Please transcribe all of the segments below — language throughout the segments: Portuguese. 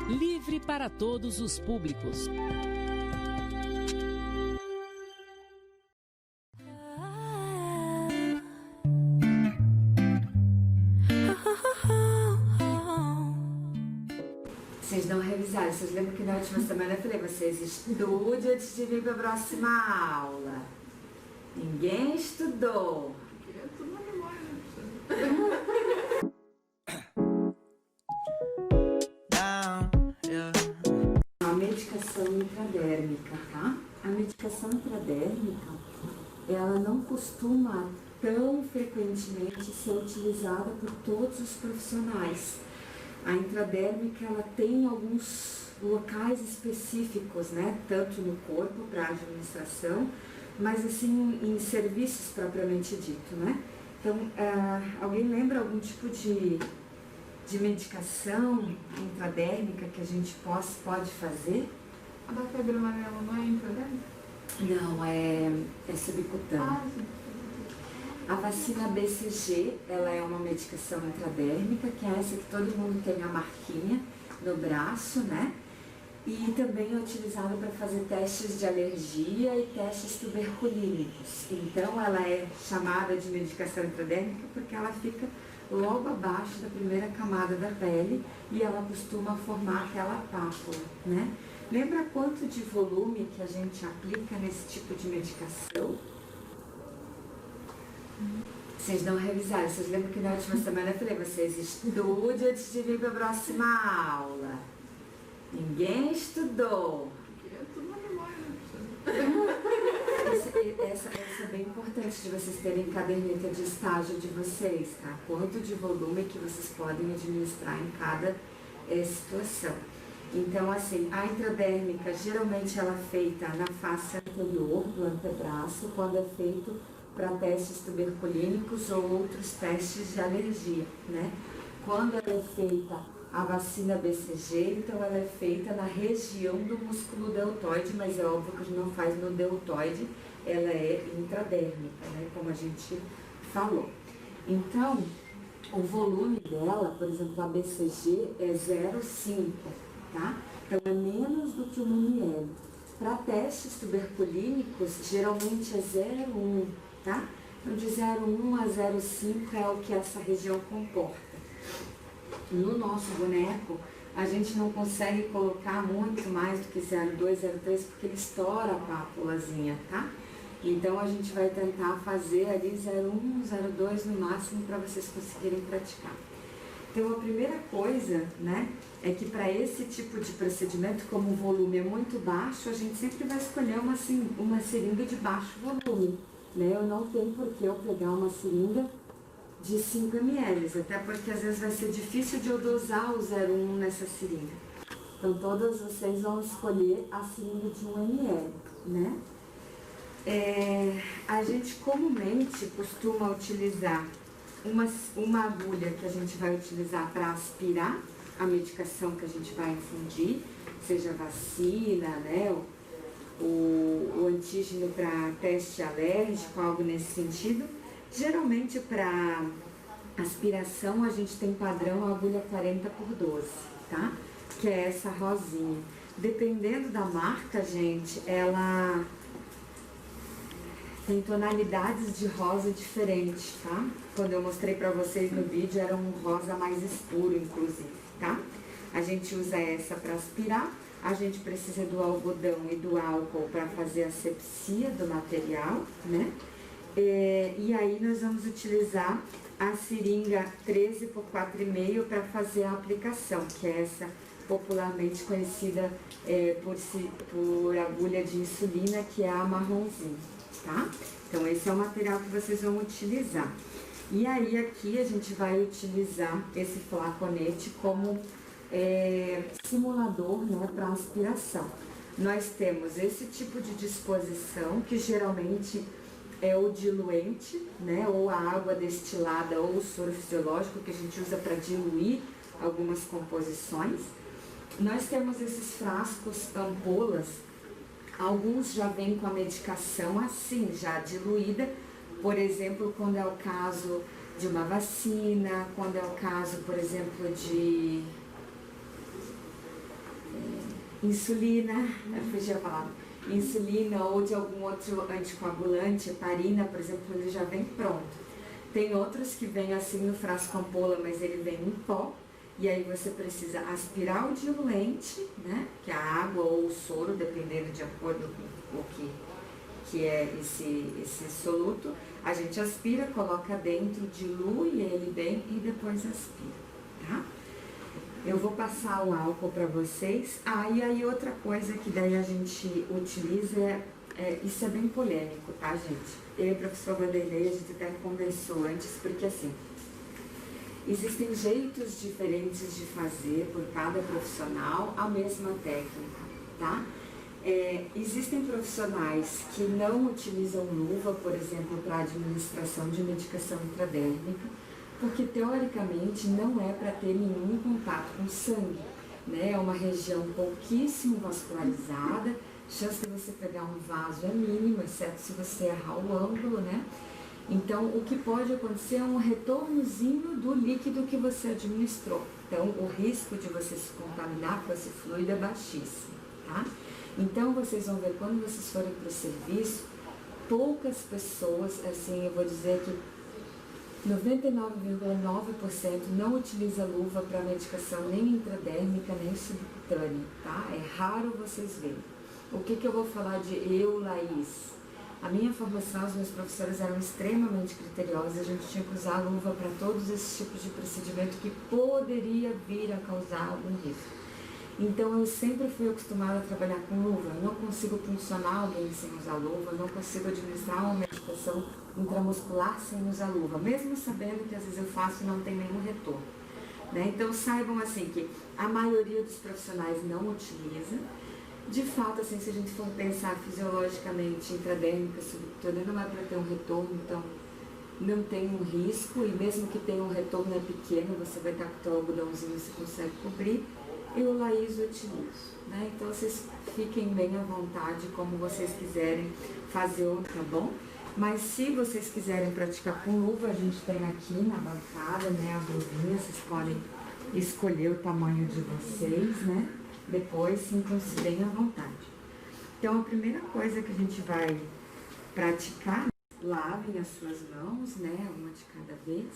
livre para todos os públicos. Vocês não revisaram, vocês lembram que na última semana eu falei, vocês estudem antes de vir para a próxima aula. Ninguém estudou. A medicação intradérmica, tá? A medicação intradérmica, ela não costuma tão frequentemente ser utilizada por todos os profissionais. A intradérmica, ela tem alguns locais específicos, né? Tanto no corpo para administração, mas assim em serviços propriamente dito, né? Então, alguém lembra algum tipo de medicação intradérmica que a gente pode fazer? A da febre amarela não é intradérmica? Não, é subcutânea. A vacina BCG, ela é uma medicação intradérmica, que é essa que todo mundo tem a marquinha no braço, né? E também é utilizada para fazer testes de alergia e testes tuberculínicos. Então, ela é chamada de medicação intradérmica porque ela fica logo abaixo da primeira camada da pele e ela costuma formar aquela pápula, né? Lembra quanto de volume que a gente aplica nesse tipo de medicação? Vocês não revisaram, vocês lembram que na última semana eu falei, vocês estudem antes de vir para a próxima aula. Ninguém estudou. Essa é bem importante de vocês terem caderneta de estágio de vocês, tá? Quanto de volume que vocês podem administrar em cada situação. Então, assim, a intradérmica, geralmente ela é feita na face anterior do antebraço, quando é feito para testes tuberculínicos ou outros testes de alergia, né? Quando ela é feita a vacina BCG, então ela é feita na região do músculo deltoide, mas é óbvio que a gente não faz no deltoide, ela é intradérmica, né? Como a gente falou. Então, o volume dela, por exemplo, a BCG é 0,5, tá? Então é menos do que 1 ml. Para testes tuberculínicos, geralmente é 0,1, tá? Então de 0,1 a 0,5 é o que essa região comporta. No nosso boneco, a gente não consegue colocar muito mais do que 0,2, 0,3, porque ele estoura a pápulazinha, tá? Então a gente vai tentar fazer ali 0,1, 0,2 no máximo para vocês conseguirem praticar. Então a primeira coisa, né, é que para esse tipo de procedimento, como o volume é muito baixo, a gente sempre vai escolher uma seringa de baixo volume, né? Eu não tenho por que eu pegar uma seringa de 5 ml, até porque às vezes vai ser difícil de eu dosar o 0,1 nessa seringa. Então todas vocês vão escolher a seringa de 1 ml, né? A gente comumente costuma utilizar uma agulha que a gente vai utilizar para aspirar a medicação que a gente vai infundir, seja vacina, né, o antígeno para teste alérgico, algo nesse sentido. Geralmente para aspiração a gente tem padrão a agulha 40 por 12, tá? Que é essa rosinha. Dependendo da marca, gente, ela tem tonalidades de rosa diferentes, tá? Quando eu mostrei pra vocês no vídeo, era um rosa mais escuro, inclusive, tá? A gente usa essa para aspirar, a gente precisa do algodão e do álcool para fazer a asepsia do material, né? E aí nós vamos utilizar a seringa 13 por 4,5 para fazer a aplicação, que é essa popularmente conhecida por agulha de insulina, que é a marronzinha, tá? Então esse é o material que vocês vão utilizar. E aí aqui a gente vai utilizar esse flaconete como simulador, né, para aspiração. Nós temos esse tipo de disposição, que geralmente é o diluente, né, ou a água destilada ou o soro fisiológico que a gente usa para diluir algumas composições. Nós temos esses frascos ampolas, alguns já vêm com a medicação assim, já diluída, por exemplo, quando é o caso de uma vacina, quando é o caso, por exemplo, de insulina, fugi a palavra, insulina ou de algum outro anticoagulante, heparina, por exemplo, ele já vem pronto. Tem outros que vêm assim no frasco ampola, mas ele vem em pó, e aí você precisa aspirar o diluente, né, que é a água ou o soro, dependendo de acordo com o que é esse soluto. A gente aspira, coloca dentro, dilui ele bem e depois aspira, tá? Eu vou passar o álcool para vocês. E aí outra coisa que daí a gente utiliza isso é bem polêmico, tá, gente? Eu e o professor Vanderlei, a gente até conversou antes, porque assim, existem jeitos diferentes de fazer por cada profissional a mesma técnica, tá? Existem profissionais que não utilizam luva, por exemplo, para administração de medicação intradérmica, porque teoricamente não é para ter nenhum contato com sangue, né? É uma região pouquíssimo vascularizada, a chance de você pegar um vaso é mínima, exceto se você errar o ângulo, né? Então, o que pode acontecer é um retornozinho do líquido que você administrou. Então, o risco de você se contaminar com esse fluido é baixíssimo, tá? Então, vocês vão ver, quando vocês forem para o serviço, poucas pessoas, assim, eu vou dizer que 99,9% não utiliza luva para medicação nem intradérmica, nem subcutânea, tá? É raro vocês verem. O que eu vou falar de eu, Laís? A minha formação, os meus professores eram extremamente criteriosos, a gente tinha que usar luva para todos esses tipos de procedimento que poderia vir a causar algum risco. Então, eu sempre fui acostumada a trabalhar com luva. Eu não consigo puncionar alguém sem usar luva, eu não consigo administrar uma medicação intramuscular sem usar luva, mesmo sabendo que às vezes eu faço e não tem nenhum retorno, né? Então, saibam assim que a maioria dos profissionais não utiliza. De fato, assim, se a gente for pensar fisiologicamente, intradérmica, subcutânea, não é para ter um retorno, então não tem um risco, e mesmo que tenha um retorno é pequeno, você vai estar com o teu algodãozinho, você consegue cobrir. Eu, Laís, utilizo, né? Então, vocês fiquem bem à vontade, como vocês quiserem fazer, tá bom? Mas se vocês quiserem praticar com luva, a gente tem aqui na bancada, né, a luvinha, vocês podem escolher o tamanho de vocês, né? Depois, sintam-se bem à vontade. Então, a primeira coisa que a gente vai praticar, lavem as suas mãos, né, uma de cada vez.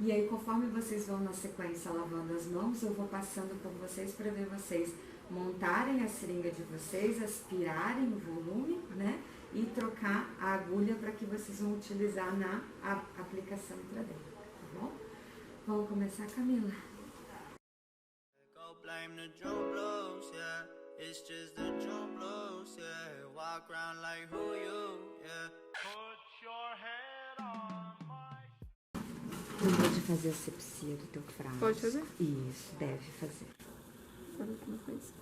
E aí, conforme vocês vão na sequência lavando as mãos, eu vou passando por vocês para ver vocês montarem a seringa de vocês, aspirarem o volume, né, e trocar a agulha para que vocês vão utilizar na aplicação intradérmica, tá bom? Vamos começar, Camila? Blame the drum blows, yeah. It's just the drum blows, yeah. Walk around like who you, yeah. Put your head on my... Lembra de fazer a sepsia do teu frasco. Pode fazer? Isso, deve fazer. Sabe como faz?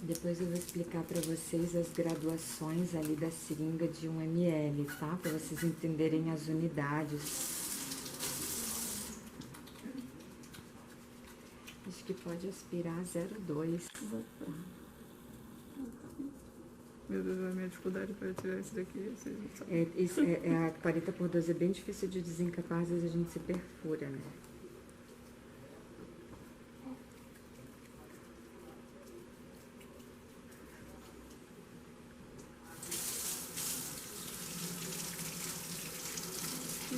Depois eu vou explicar para vocês as graduações ali da seringa de 1 ml, tá? Para vocês entenderem as unidades. Acho que pode aspirar 0,2. Meu Deus, a minha dificuldade para tirar isso daqui, vocês não sabem. A 40/12 é bem difícil de desencapar, às vezes a gente se perfura, né?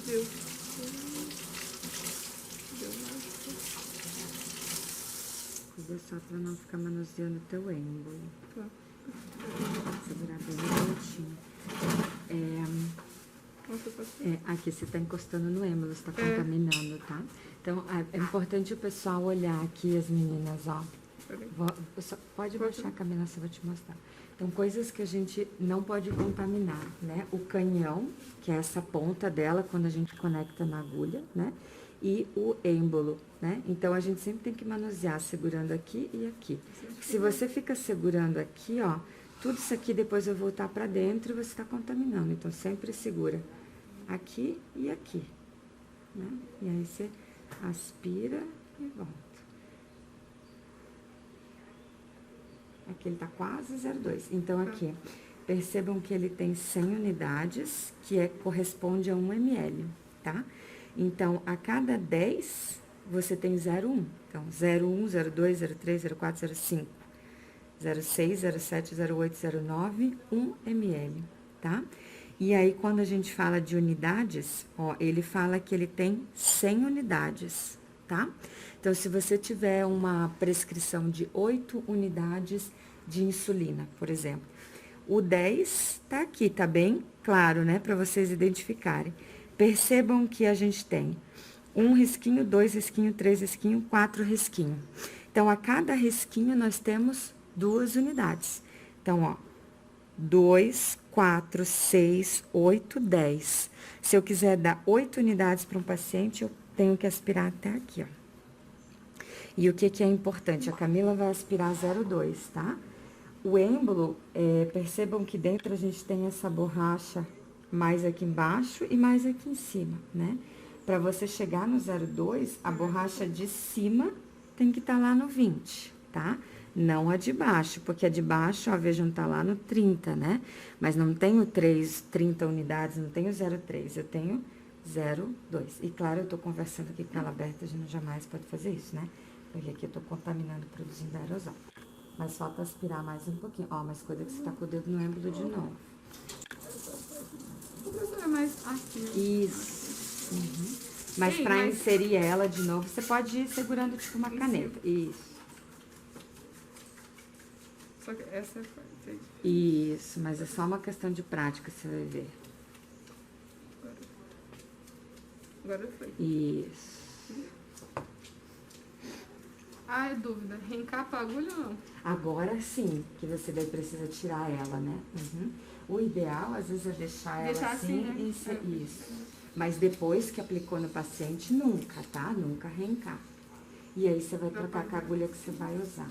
Deu Cuida só para não ficar manuseando o teu êmbolo. Tá. Segurar bem direitinho. Aqui você está encostando no êmbolo, está contaminando, tá? Então, é importante o pessoal olhar aqui, as meninas, ó. Pode baixar a câmera, eu vou te mostrar. Então, coisas que a gente não pode contaminar, né? O canhão, que é essa ponta dela, quando a gente conecta na agulha, né? E o êmbolo, né? Então, a gente sempre tem que manusear, segurando aqui e aqui. Se você fica segurando aqui, ó, tudo isso aqui depois vai voltar para dentro e você está contaminando. Então, sempre segura aqui e aqui, né? E aí, você aspira e volta. Aqui ele tá quase 0,2. Então, aqui, percebam que ele tem 100 unidades, que corresponde a 1 ml, tá? Então, a cada 10, você tem 0,1. Então, 0,1, 0,2, 0,3, 0,4, 0,5, 0,6, 0,7, 0,8, 0,9, 1 ml, tá? E aí, quando a gente fala de unidades, ó, ele fala que ele tem 100 unidades, tá? Então, se você tiver uma prescrição de 8 unidades de insulina, por exemplo, o 10 tá aqui, tá bem claro, né, para vocês identificarem. Percebam que a gente tem 1 risquinho, 2 risquinho, 3 risquinho, 4 risquinho. Então, a cada risquinho nós temos 2 unidades. Então, ó, 2, 4, 6, 8, 10. Se eu quiser dar 8 unidades para um paciente, eu tenho que aspirar até aqui, ó. E o que é importante? A Camila vai aspirar 0,2, tá? O êmbolo, percebam que dentro a gente tem essa borracha mais aqui embaixo e mais aqui em cima, né? Para você chegar no 0,2, a borracha de cima tem que estar lá no 20, tá? Não a de baixo, porque a de baixo, ó, vejam, tá lá no 30, né? Mas não tenho 30 unidades, não tenho 0,3, eu tenho 0,2. E claro, eu tô conversando aqui com ela aberta, a gente jamais pode fazer isso, né? Porque aqui eu tô contaminando, produzindo aerosol. Mas falta aspirar mais um pouquinho. Ó, mas cuida que você tá com o dedo no êmbolo de novo. É mais aqui. Isso. Uhum. Mas Sim, pra inserir ela de novo, você pode ir segurando tipo uma caneta. Isso. Só que essa é forte. Isso, mas é só uma questão de prática, você vai ver. Agora foi. Isso. Ah, é dúvida. Reencapa a agulha ou não? Agora sim, que você vai precisar tirar ela, né? Uhum. O ideal, às vezes, é deixar ela assim, né? Isso. Mas depois que aplicou no paciente, nunca, tá? Nunca reencapa. E aí, você vai trocar com a agulha que você vai usar.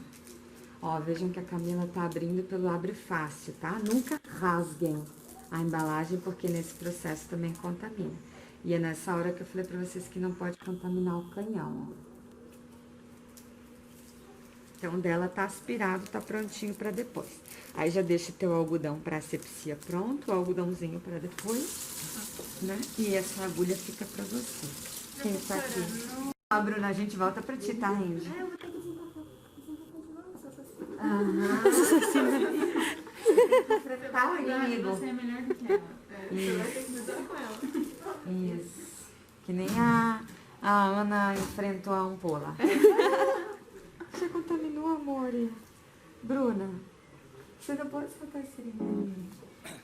Ó, vejam que a Camila tá abrindo pelo abre fácil, tá? Nunca rasguem a embalagem, porque nesse processo também contamina. E é nessa hora que eu falei pra vocês que não pode contaminar o canhão, ó. Então, dela tá aspirado, tá prontinho pra depois. Aí, já deixa o teu algodão pra asepsia pronto, o algodãozinho pra depois, né? E essa agulha fica pra você. Quem tá aqui? Ó, Bruna, a gente volta pra ti, tá, Andy? Eu vou ter que desencaixar de novo, se eu fosse. Aham. Tá, inimigo. Você é melhor do que ela. Você vai ter que lidar com ela. Isso. Que nem a Ana enfrentou a ampola. Você contaminou, amor. Bruna, você não pode soltar esse limão.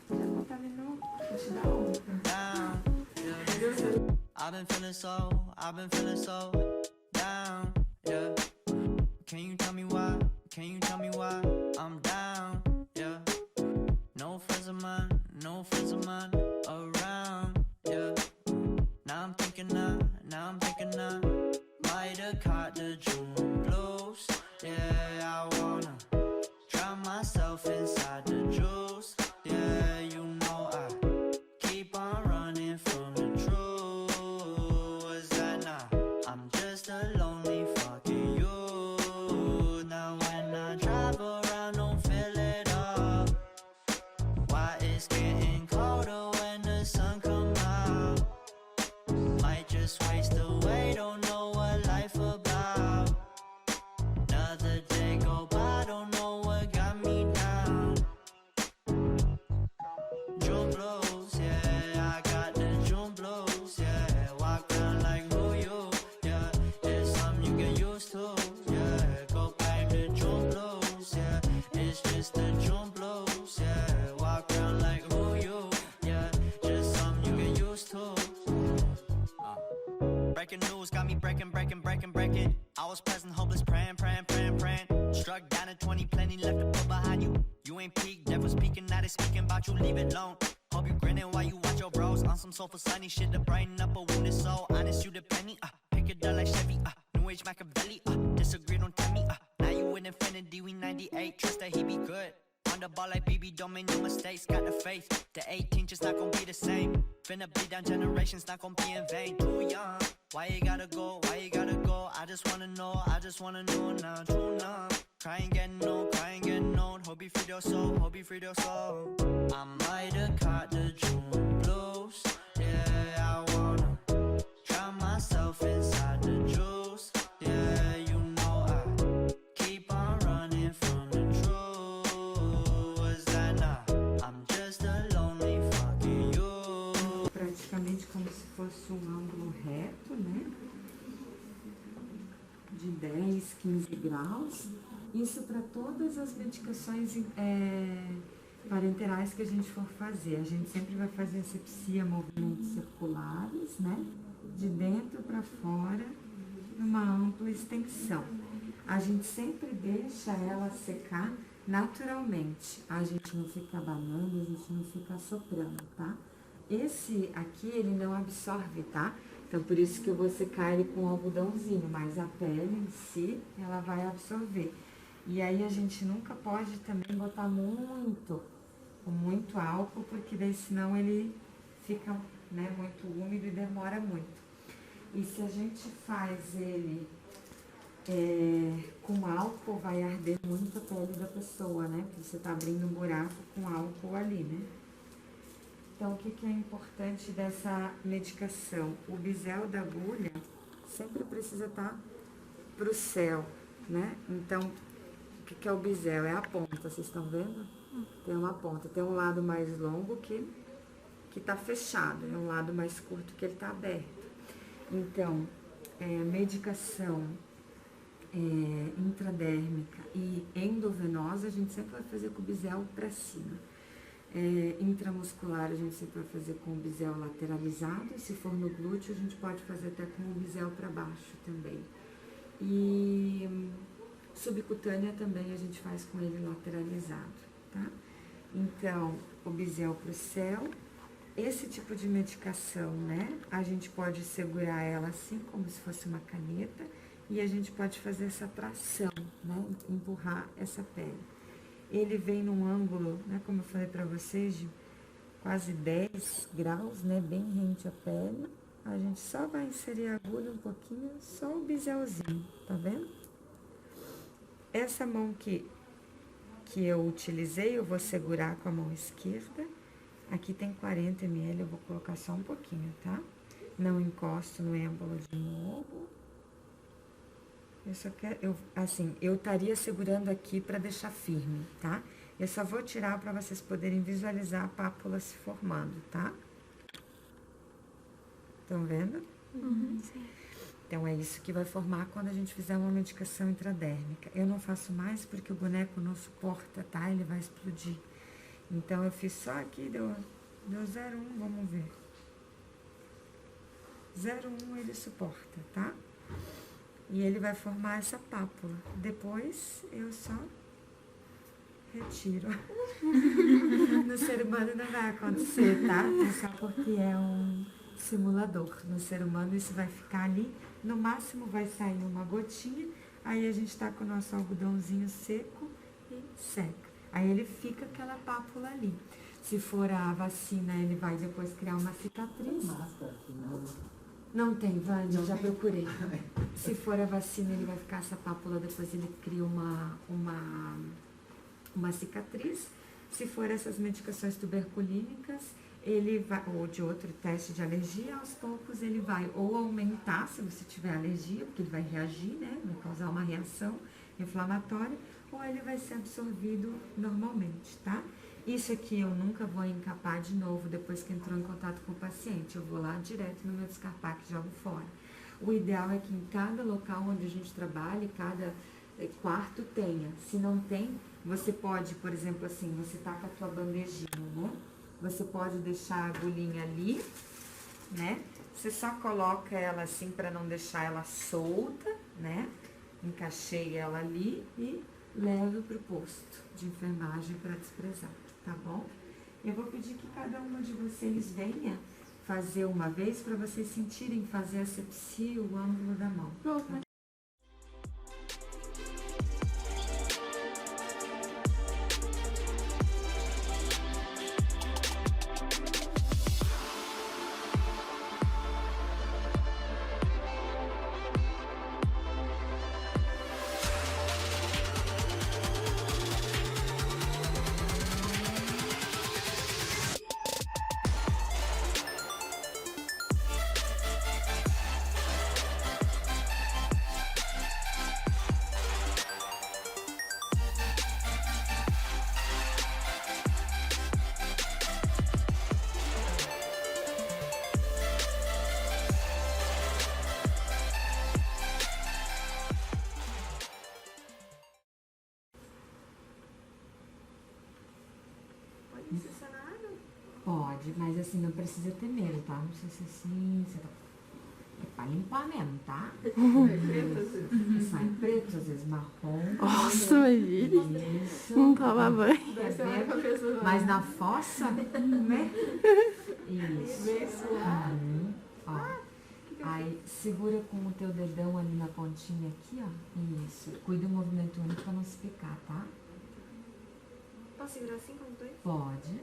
Você já contaminou. Vou te dar outra. Down, yeah. I've been feeling so down, yeah. Can you tell me why? Can you tell me why I'm down, yeah? No friends of mine around, yeah. Now I'm thinking I might have caught the June blues, yeah. I wanna drown myself inside the juice, yeah. You know I keep on running from the truth. Was that not? I'm just a lonely fucking you. Now when I drive around, don't feel it up. Why it's getting colder when the sun come out? Might just waste away, don't know what life about. Another day go by, don't know what got me down. June blues, yeah, I got the June blues, yeah. Walk around like who you, yeah. It's something you get used to, yeah. Go back to June blues, yeah. It's just the June blues, yeah. Walk around like who you, yeah. Just something you get used to. Breaking news got me breaking. I was present, hopeless, praying. Struck down at 20, plenty left to put behind you. You ain't peaked, never speaking, now they speaking about you, leave it alone. Hope you grinning while you watch your bros on some soulful sunny shit to brighten up a wounded soul. Honest, you the penny, pick it up like Chevy, New Age Machiavelli, disagree, don't tell me, now you with infinity, we 98, trust that he be good. On the ball like BB, don't make no mistakes, got the faith. The 18 just not gonna be the same. Finna bleed down generations, not gonna be in vain. Too young, why you gotta go? I just wanna know now, too numb. Crying, getting no, your soul, hope you freed your soul. I might have caught the June blues. Yeah, I wanna drown myself inside the juice. Yeah, you know I keep on running from the truth. Was that not? I'm just a lonely fucking you. Praticamente como se fosse um ângulo reto, né? De 10, 15 graus. Isso para todas as medicações parenterais que a gente for fazer. A gente sempre vai fazer asepsia, movimentos circulares, né? De dentro para fora, numa ampla extensão. A gente sempre deixa ela secar naturalmente. A gente não fica abanando, a gente não fica soprando, tá? Esse aqui, ele não absorve, tá? Então, por isso que eu vou secar ele com algodãozinho, mas a pele em si, ela vai absorver. E aí, a gente nunca pode também botar muito álcool, porque daí senão ele fica, né, muito úmido e demora muito. E se a gente faz ele com álcool, vai arder muito a pele da pessoa, né? Porque você tá abrindo um buraco com álcool ali, né? Então, o que é importante dessa medicação? O bisel da agulha sempre precisa estar pro céu, né? Então, o que é o bisel? É a ponta, vocês estão vendo? Tem uma ponta, tem um lado mais longo que tá fechado, e um lado mais curto que ele tá aberto. Então, medicação intradérmica e endovenosa, a gente sempre vai fazer com o bisel para cima. Intramuscular, a gente sempre vai fazer com o bisel lateralizado. Se for no glúteo, a gente pode fazer até com o bisel para baixo também. E subcutânea também a gente faz com ele lateralizado, tá? Então, o bisel pro céu. Esse tipo de medicação, né? A gente pode segurar ela assim, como se fosse uma caneta, e a gente pode fazer essa tração, né? Empurrar essa pele. Ele vem num ângulo, né? Como eu falei pra vocês, de quase 10 graus, né? Bem rente à pele. A gente só vai inserir a agulha um pouquinho, só o biselzinho, tá vendo? Essa mão que eu utilizei, eu vou segurar com a mão esquerda. Aqui tem 40 ml, eu vou colocar só um pouquinho, tá? Não encosto no êmbolo de novo. Eu só quero, eu estaria segurando aqui para deixar firme, tá? Eu só vou tirar para vocês poderem visualizar a pápula se formando, tá? Estão vendo? Sim. Então, é isso que vai formar quando a gente fizer uma medicação intradérmica. Eu não faço mais porque o boneco não suporta, tá? Ele vai explodir. Então, eu fiz só aqui, deu 0,1, vamos ver. 0,1 ele suporta, tá? E ele vai formar essa pápula. Depois, eu só retiro. No ser humano não vai acontecer, tá? É só porque é um simulador. No ser humano isso vai ficar ali. No máximo vai sair uma gotinha. Aí a gente tá com o nosso algodãozinho seco e seca. Aí ele fica aquela pápula ali. Se for a vacina, ele vai depois criar uma cicatriz. Não tem, Vânia, já procurei. Se for a vacina, ele vai ficar essa pápula, depois ele cria uma cicatriz. Se for essas medicações tuberculínicas, ele vai, ou de outro teste de alergia, aos poucos ele vai ou aumentar, se você tiver alergia, porque ele vai reagir, né? Vai causar uma reação inflamatória, ou ele vai ser absorvido normalmente, tá? Isso aqui eu nunca vou encapar de novo depois que entrou em contato com o paciente. Eu vou lá direto no meu descarpaque e jogo fora. O ideal é que em cada local onde a gente trabalha, cada quarto tenha. Se não tem, você pode, por exemplo, assim, você tá com a tua bandejinha, né? Você pode deixar a agulhinha ali, né? Você só coloca ela assim para não deixar ela solta, né? Encaixei ela ali e levo pro posto de enfermagem para desprezar, tá bom? Eu vou pedir que cada uma de vocês venha fazer uma vez para vocês sentirem fazer a asepsia, o ângulo da mão. Tá? Pode, mas assim, não precisa ter medo, tá? Não precisa ser assim, você tá... É pra limpar mesmo, tá? Sai preto, às vezes marrom. Nossa, imagina. Isso. Não toma banho. Quer ver? Mas na fossa, né? Isso. Ó. Aí, segura com o teu dedão ali na pontinha aqui, ó. Isso. Cuida do movimento único pra não se picar, tá? Posso segurar assim com os dois? Pode.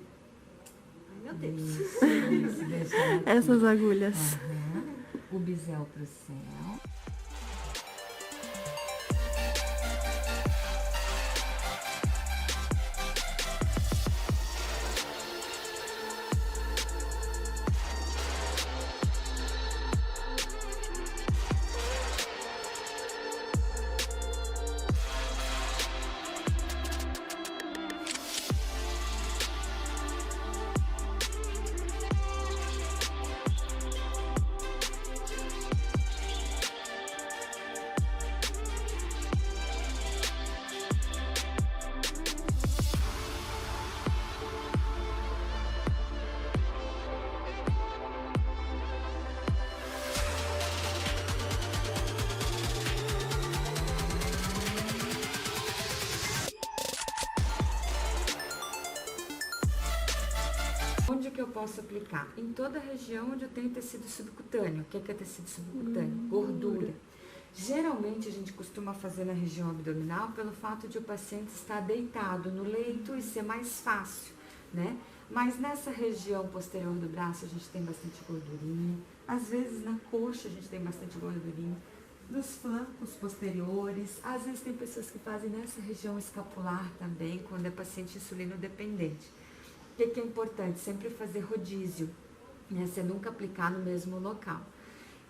Ai, meu Deus. Isso, deixa aqui. Essas agulhas. Aham. O bisel pro céu. Onde que eu posso aplicar? Em toda a região onde eu tenho tecido subcutâneo. O que é tecido subcutâneo? Gordura. Geralmente a gente costuma fazer na região abdominal pelo fato de o paciente estar deitado no leito e ser mais fácil, né? Mas nessa região posterior do braço a gente tem bastante gordurinha. Às vezes na coxa a gente tem bastante gordurinha. Nos flancos posteriores. Às vezes tem pessoas que fazem nessa região escapular também, quando é paciente insulino dependente. O que é importante? Sempre fazer rodízio, né? Você nunca aplicar no mesmo local.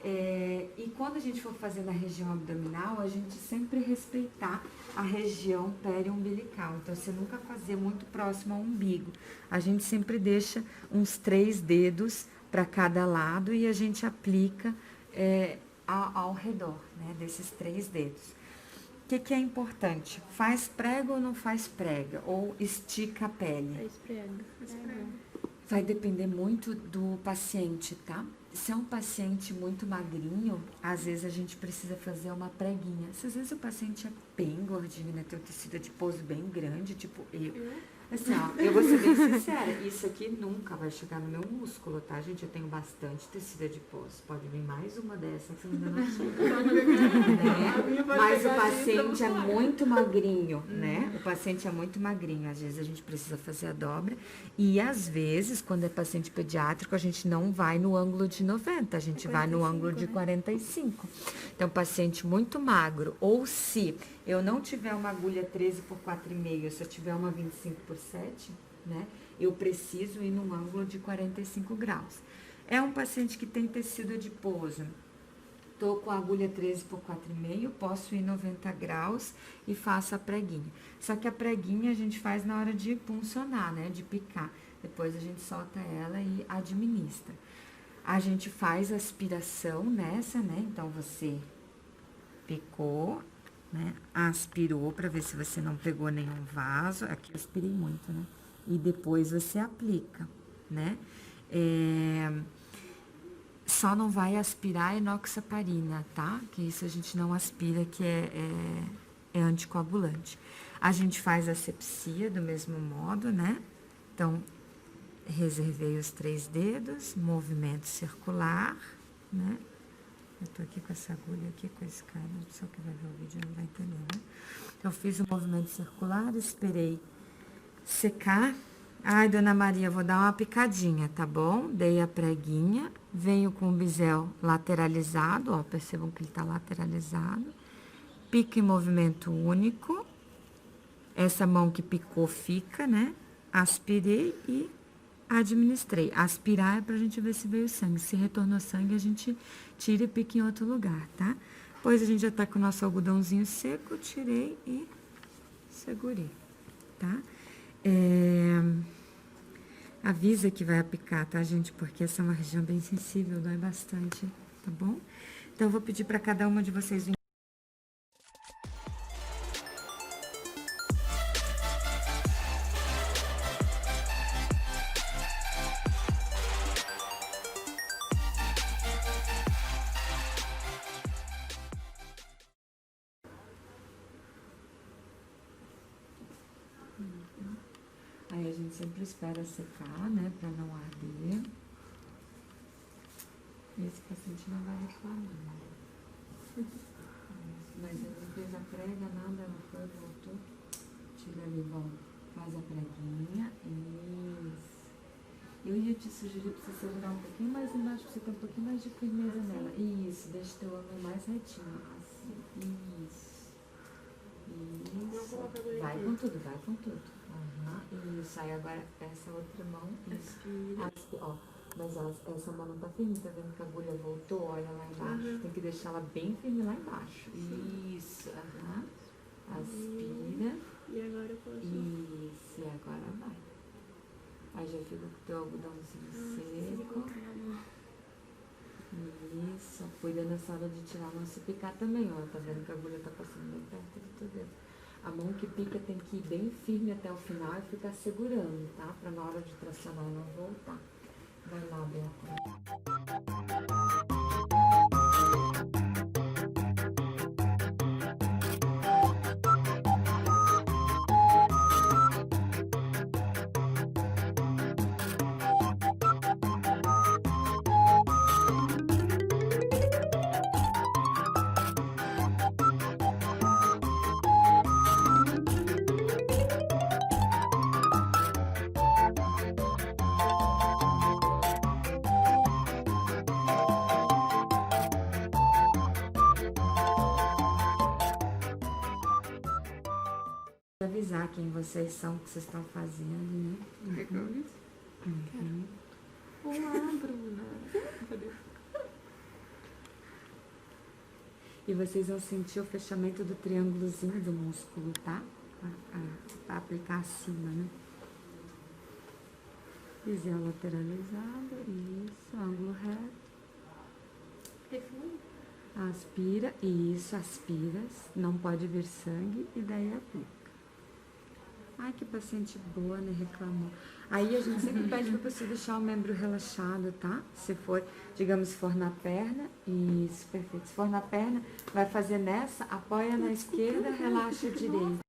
E quando a gente for fazer na região abdominal, a gente sempre respeitar a região periumbilical. Então, você nunca fazer muito próximo ao umbigo. A gente sempre deixa uns 3 dedos para cada lado e a gente aplica ao redor, né, desses 3 dedos. O que é importante? Faz prega ou não faz prega? Ou estica a pele? Faz prega. Vai depender muito do paciente, tá? Se é um paciente muito magrinho, às vezes a gente precisa fazer uma preguinha. Se às vezes o paciente é bem gordinho, né? Tem um tecido adiposo bem grande, tipo eu. Assim, ó, eu vou ser bem sincera, isso aqui nunca vai chegar no meu músculo, tá, gente? Eu tenho bastante tecido adiposo. Pode vir mais uma dessa que ainda não chega. Né? Mas o paciente é muito magrinho, né? O paciente é muito magrinho. Às vezes a gente precisa fazer a dobra. E às vezes, quando é paciente pediátrico, a gente não vai no ângulo de 90, a gente vai no ângulo de 45. Então, paciente muito magro, ou se eu não tiver uma agulha 13 por 4,5, se eu tiver uma 25 por 7, né, eu preciso ir num ângulo de 45 graus. É um paciente que tem tecido adiposo, tô com a agulha 13 por 4,5, posso ir 90 graus e faço a preguinha. Só que a preguinha a gente faz na hora de puncionar, né, de picar. Depois a gente solta ela e administra. A gente faz aspiração nessa, né, então você picou, né, aspirou para ver se você não pegou nenhum vaso. Aqui eu aspirei muito, né? E depois você aplica, né? Só não vai aspirar enoxaparina, tá? Que isso a gente não aspira, que é anticoagulante. A gente faz asepsia do mesmo modo, né? Então, reservei os 3 dedos, movimento circular, né? Eu tô aqui com essa agulha aqui, com esse cara, só que vai ver o vídeo não vai entender, né? Então, eu fiz o movimento circular, esperei secar. Ai, Dona Maria, vou dar uma picadinha, tá bom? Dei a preguinha, venho com o bisel lateralizado, ó, percebam que ele tá lateralizado. Pico em movimento único. Essa mão que picou fica, né? Aspirei e administrei. Aspirar é pra gente ver se veio sangue. Se retornou sangue, a gente tira e pica em outro lugar, tá? Depois a gente já tá com o nosso algodãozinho seco, tirei e segurei, tá? Avisa que vai apicar, tá, gente? Porque essa é uma região bem sensível, dói bastante, tá bom? Então, eu vou pedir pra cada uma de vocês vir. Aí a gente sempre espera secar, né, pra não arder. Esse paciente não vai reclamar. Mas ele não fez a prega, nada, ela foi, voltou. Tira ali, volta. Faz a preguinha. Isso. Eu ia te sugerir pra você segurar um pouquinho mais embaixo, pra você ter um pouquinho mais de firmeza nela. Isso, deixa teu ângulo mais retinho. Assim. Isso. Isso. Vai com tudo, vai com tudo. Isso. Aí agora essa outra mão. Isso. Ó. Mas essa mão não tá firme, tá vendo que a agulha voltou? Olha lá embaixo. Tem que deixar ela bem firme lá embaixo. Isso. Aspira. E agora eu posso... Isso. E agora vai. Aí já fica com o teu algodãozinho seco. Isso. Cuida nessa hora de tirar, não se picar também, ó. Tá vendo que a agulha tá passando bem perto do teu dedo. A mão que pica tem que ir bem firme até o final e ficar segurando, tá? Pra na hora de tracionar não voltar. Vai lá, Beatriz. Avisar quem vocês são, o que vocês estão fazendo, né? Quer que eu avise? Olá, Bruna. E vocês vão sentir o fechamento do triângulozinho do músculo, tá? Pra aplicar acima, né? Visão lateralizada, isso, ângulo reto. Aspira, isso, aspira. Não pode vir sangue e daí aplica. Ai, que paciente boa, né? Reclamou. Aí a gente sempre pede pra você deixar o membro relaxado, tá? Se for, digamos, se for na perna, isso, perfeito. Se for na perna, vai fazer nessa, apoia na esquerda, relaxa a direita.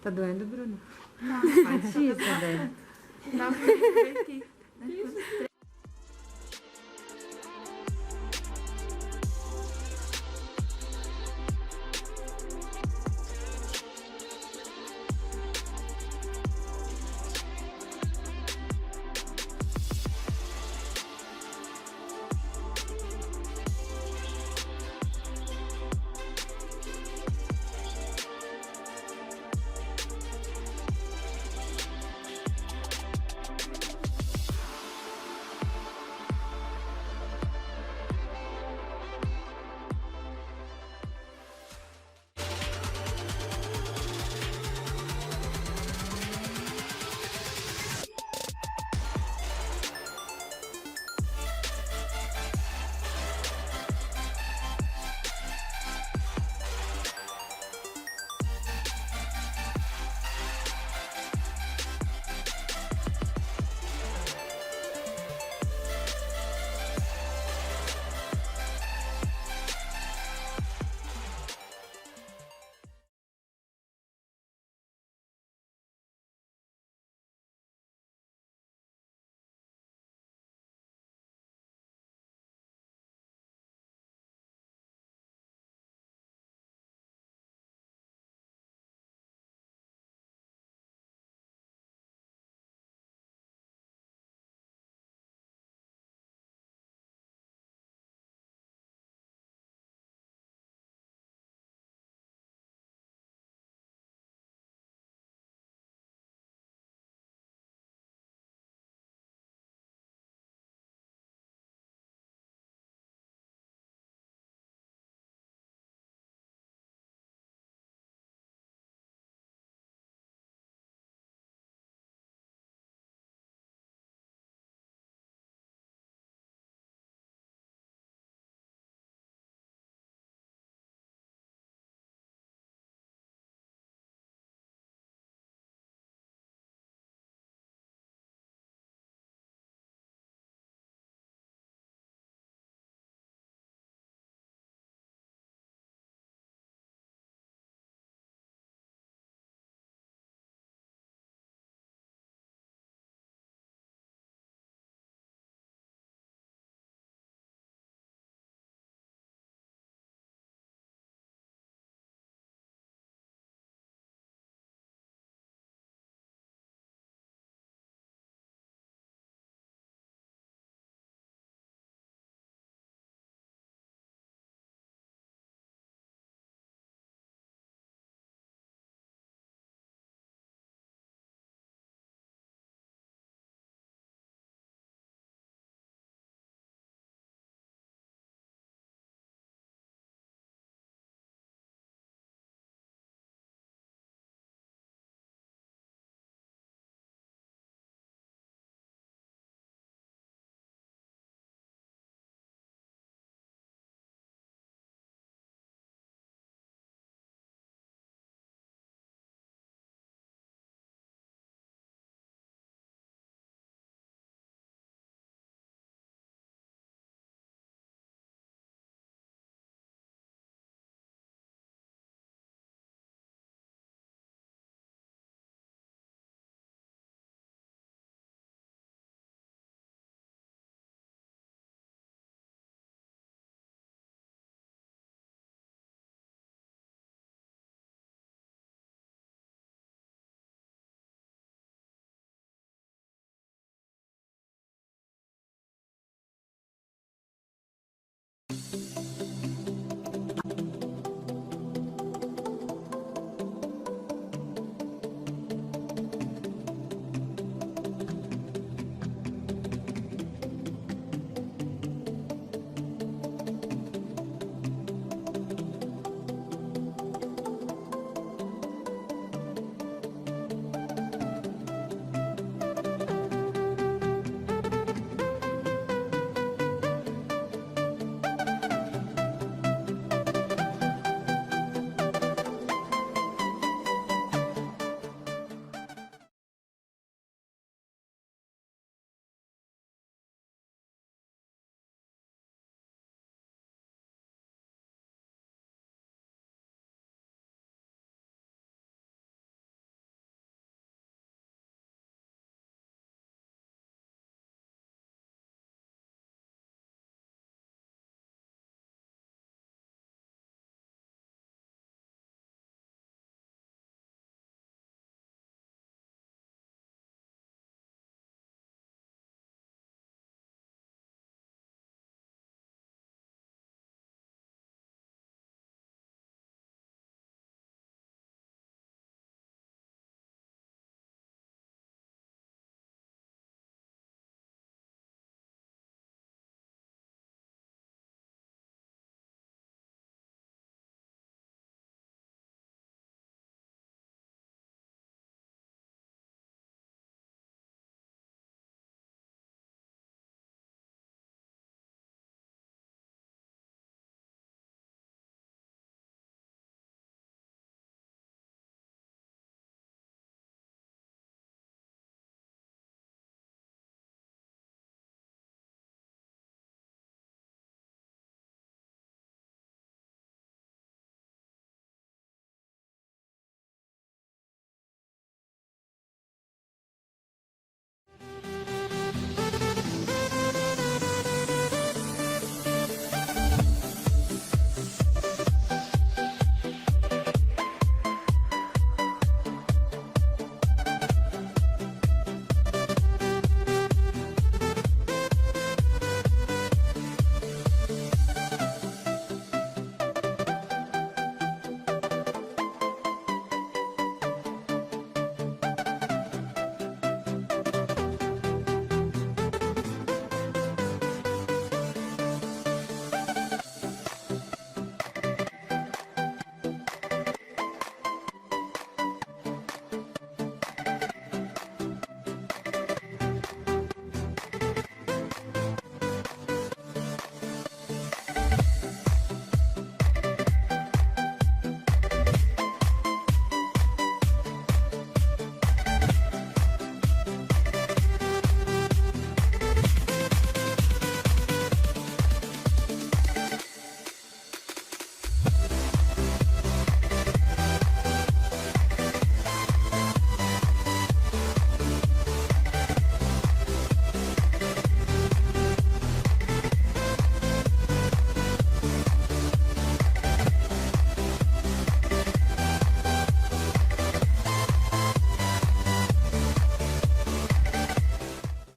Tá doendo, Bruno? Tá. Pode ir, tá doendo. Não, eu aqui.